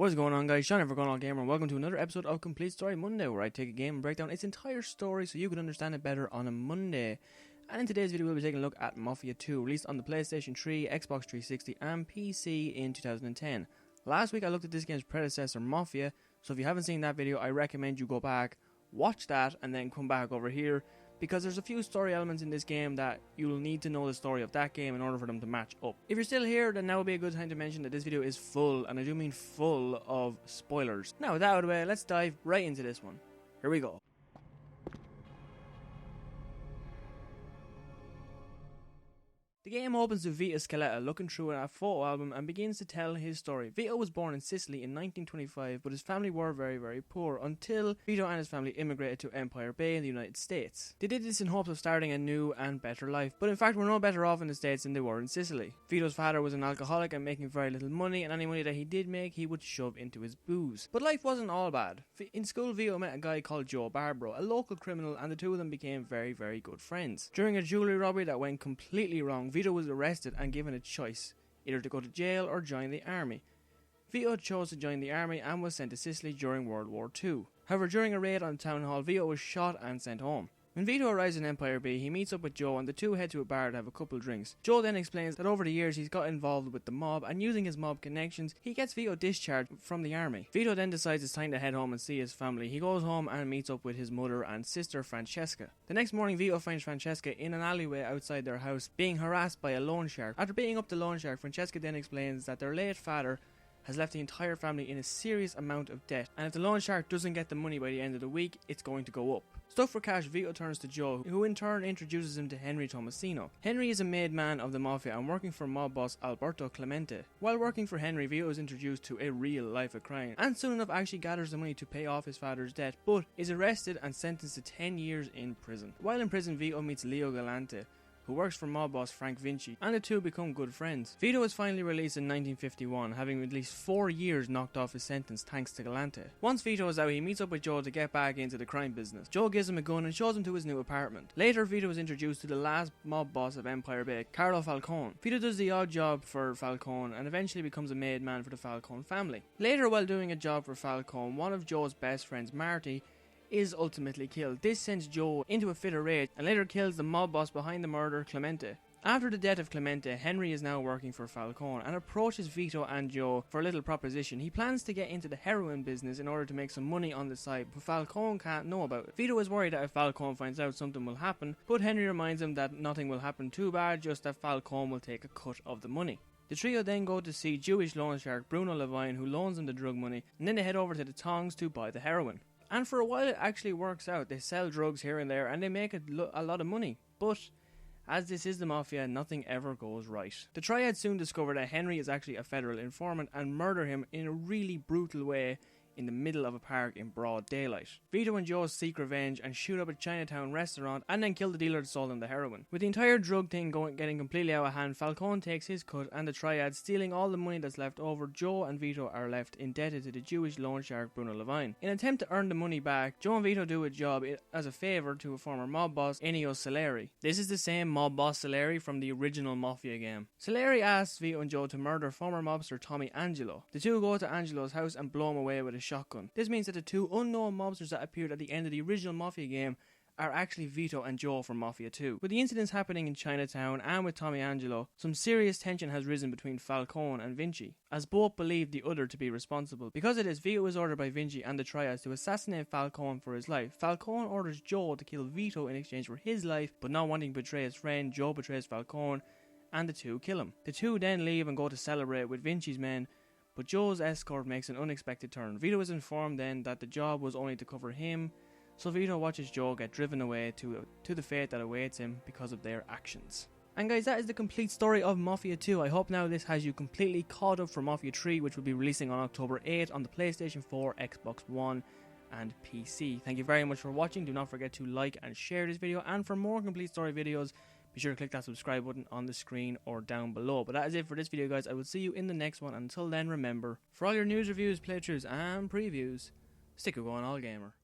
What is going on, guys? Sean here for Goin All Gamer, and welcome to another episode of Complete Story Monday, where I take a game and break down its entire story so you can understand it better on a Monday. And in today's video we'll be taking a look at Mafia 2, released on the PlayStation 3, Xbox 360 and PC in 2010. Last week I looked at this game's predecessor, Mafia, so if you haven't seen that video I recommend you go back, watch that and then come back over here, because there's a few story elements in this game that you'll need to know the story of that game in order for them to match up. If you're still here, then now would be a good time to mention that this video is full, and I do mean full, of spoilers. Now with that out of the way, let's dive right into this one. Here we go. The game opens with Vito Scaletta looking through a photo album and begins to tell his story. Vito was born in Sicily in 1925, but his family were very poor until Vito and his family immigrated to Empire Bay in the United States. They did this in hopes of starting a new and better life, but in fact were no better off in the States than they were in Sicily. Vito's father was an alcoholic and making very little money, and any money that he did make he would shove into his booze. But life wasn't all bad. In school, Vito met a guy called Joe Barbaro, a local criminal, and the two of them became very good friends. During a jewellery robbery that went completely wrong, Vito was arrested and given a choice, either to go to jail or join the army. Vito chose to join the army and was sent to Sicily during World War II. However, during a raid on the town hall, Vito was shot and sent home. When Vito arrives in Empire Bay, he meets up with Joe and the two head to a bar to have a couple drinks. Joe then explains that over the years he's got involved with the mob, and using his mob connections, he gets Vito discharged from the army. Vito then decides it's time to head home and see his family. He goes home and meets up with his mother and sister Francesca. The next morning, Vito finds Francesca in an alleyway outside their house being harassed by a loan shark. After beating up the loan shark, Francesca then explains that their late father has left the entire family in a serious amount of debt, and if the loan shark doesn't get the money by the end of the week, it's going to go up. Stuck for cash, Vito turns to Joe, who in turn introduces him to Henry Tomasino. Henry is a made man of the Mafia and working for mob boss Alberto Clemente. While working for Henry, Vito is introduced to a real life of crime, and soon enough actually gathers the money to pay off his father's debt, but is arrested and sentenced to 10 years in prison. While in prison, Vito meets Leo Galante, who works for mob boss Frank Vinci, and the two become good friends. Vito is finally released in 1951, having at least 4 years knocked off his sentence thanks to Galante. Once Vito is out, he meets up with Joe to get back into the crime business. Joe gives him a gun and shows him to his new apartment. Later, Vito is introduced to the last mob boss of Empire Bay, Carlo Falcone. Vito does the odd job for Falcone and eventually becomes a made man for the Falcone family. Later, while doing a job for Falcone, one of Joe's best friends, Marty, is ultimately killed. This sends Joe into a fit of rage and later kills the mob boss behind the murder, Clemente. After the death of Clemente, Henry is now working for Falcone and approaches Vito and Joe for a little proposition. He plans to get into the heroin business in order to make some money on the side, but Falcone can't know about it. Vito is worried that if Falcone finds out, something will happen, but Henry reminds him that nothing will happen too bad, just that Falcone will take a cut of the money. The trio then go to see Jewish loan shark Bruno Levine, who loans them the drug money, and then they head over to the Tongs to buy the heroin. And for a while it actually works out. They sell drugs here and there and they make a lot of money. But as this is the Mafia, nothing ever goes right. The triad soon discover that Henry is actually a federal informant and murder him in a really brutal way in the middle of a park in broad daylight. Vito and Joe seek revenge and shoot up a Chinatown restaurant and then kill the dealer that sold them the heroin. With the entire drug thing getting completely out of hand, Falcone takes his cut and the triad stealing all the money that's left over. Joe and Vito are left indebted to the Jewish loan shark Bruno Levine. In an attempt to earn the money back, Joe and Vito do a job as a favour to a former mob boss, Ennio Salieri. This is the same mob boss Salieri from the original Mafia game. Salieri asks Vito and Joe to murder former mobster Tommy Angelo. The two go to Angelo's house and blow him away with a shotgun. This means that the two unknown mobsters that appeared at the end of the original Mafia game are actually Vito and Joe from Mafia 2. With the incidents happening in Chinatown and with Tommy Angelo, some serious tension has risen between Falcone and Vinci, as both believe the other to be responsible. Because of this, Vito is ordered by Vinci and the triads to assassinate Falcone for his life. Falcone orders Joe to kill Vito in exchange for his life, but not wanting to betray his friend, Joe betrays Falcone and the two kill him. The two then leave and go to celebrate with Vinci's men, but Joe's escort makes an unexpected turn. Vito is informed then that the job was only to cover him, so Vito watches Joe get driven away to the fate that awaits him because of their actions. And guys, that is the complete story of Mafia 2. I hope now this has you completely caught up for Mafia 3, which will be releasing on October 8th on the PlayStation 4, Xbox One and PC. Thank you very much for watching. Do not forget to like and share this video, and for more complete story videos, be sure to click that subscribe button on the screen or down below. But that is it for this video, guys. I will see you in the next one. Until then, remember, for all your news, reviews, playthroughs and previews, stick with Goin All Gamer.